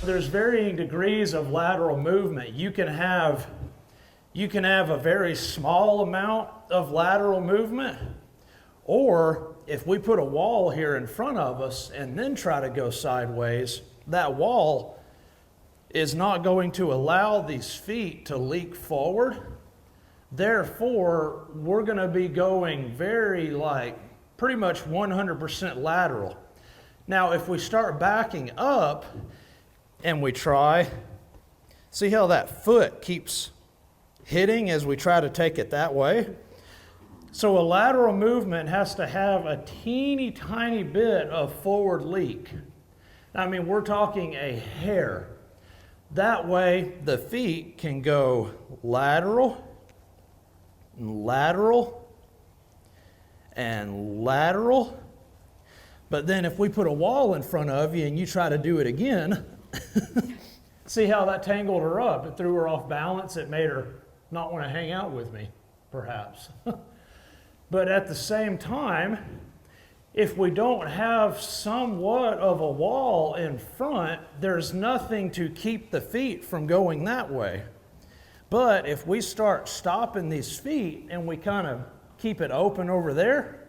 there's varying degrees of lateral movement. You can have a very small amount of lateral movement, or if we put a wall here in front of us and then try to go sideways, that wall is not going to allow these feet to leak forward. Therefore, we're going to be going very pretty much 100% lateral. Now, if we start backing up and we try, see how that foot keeps hitting as we try to take it that way? So a lateral movement has to have a teeny tiny bit of forward leak. I mean, we're talking a hair. That way, the feet can go lateral, lateral, and lateral. But then if we put a wall in front of you and you try to do it again, see how that tangled her up? It threw her off balance. It made her not want to hang out with me, perhaps. But at the same time, if we don't have somewhat of a wall in front, there's nothing to keep the feet from going that way. But if we start stopping these feet and we kind of keep it open over there,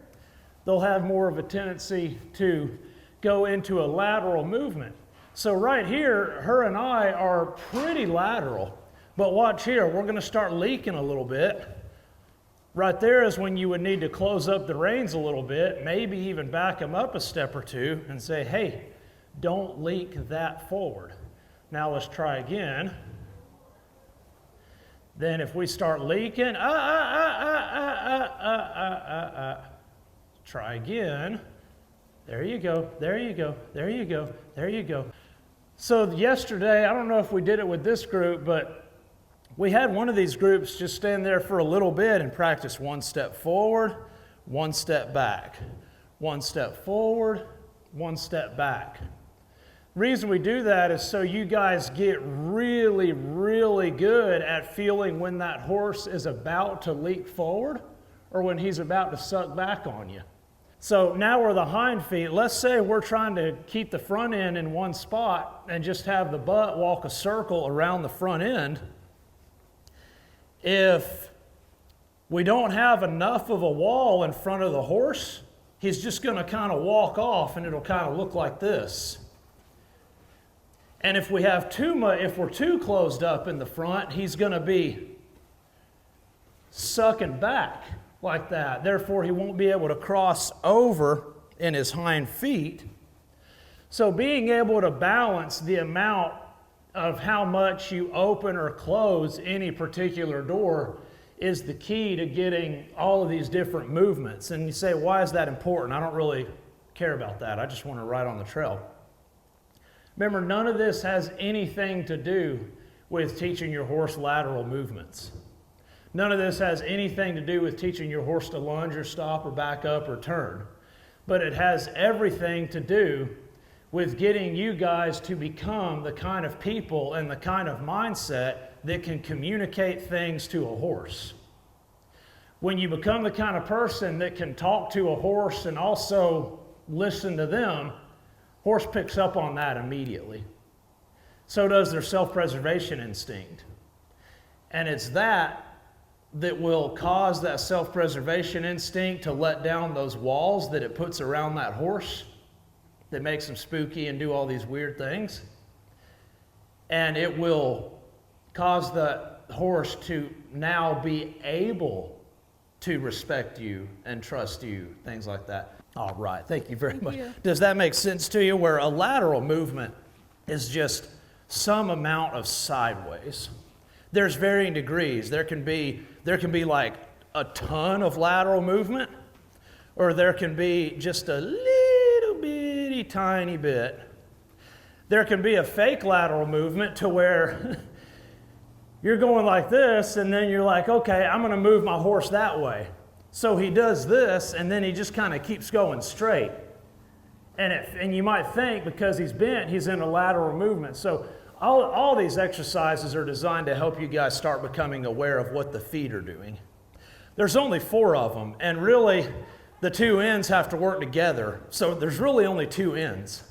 they'll have more of a tendency to go into a lateral movement. So right here, her and I are pretty lateral. But watch here, we're going to start leaking a little bit. Right there is when you would need to close up the reins a little bit, maybe even back them up a step or two and say, hey, don't leak that forward. Now let's try again. Then if we start leaking, try again. There you go, there you go, there you go, there you go. So yesterday, I don't know if we did it with this group, but we had one of these groups just stand there for a little bit and practice one step forward, one step back, one step forward, one step back. The reason we do that is so you guys get really, really good at feeling when that horse is about to leap forward or when he's about to suck back on you. So now we're the hind feet. Let's say we're trying to keep the front end in one spot and just have the butt walk a circle around the front end. If we don't have enough of a wall in front of the horse, he's just going to kind of walk off and it'll kind of look like this. And if we have too much, if we're too closed up in the front, he's going to be sucking back like that. Therefore, he won't be able to cross over in his hind feet. So being able to balance the amount of how much you open or close any particular door is the key to getting all of these different movements. And you say, why is that important? I don't really care about that. I just want to ride on the trail. Remember, none of this has anything to do with teaching your horse lateral movements. None of this has anything to do with teaching your horse to lunge or stop or back up or turn. But it has everything to do with getting you guys to become the kind of people and the kind of mindset that can communicate things to a horse. When you become the kind of person that can talk to a horse and also listen to them, horse picks up on that immediately. So does their self-preservation instinct. And it's that will cause that self-preservation instinct to let down those walls that it puts around that horse that makes them spooky and do all these weird things. And it will cause the horse to now be able to respect you and trust you, things like that. All right, thank you very much. Does that make sense to you? Where a lateral movement is just some amount of sideways. There's varying degrees. There can be like a ton of lateral movement, or there can be just a little bitty tiny bit. There can be a fake lateral movement to where you're going like this, and then you're like, okay, I'm going to move my horse that way. So he does this, and then he just kind of keeps going straight. And you might think because he's bent, he's in a lateral movement. So all these exercises are designed to help you guys start becoming aware of what the feet are doing. There's only 4 of them, and really the 2 ends have to work together. So there's really only 2 ends.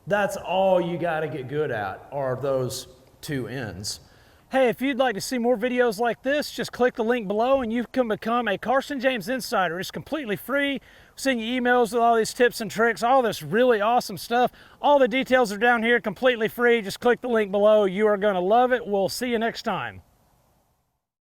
That's all you got to get good at, are those two ends. Hey, if you'd like to see more videos like this, just click the link below and you can become a Carson James Insider. It's completely free. Send you emails with all these tips and tricks, all this really awesome stuff. All the details are down here, completely free. Just click the link below. You are going to love it. We'll see you next time.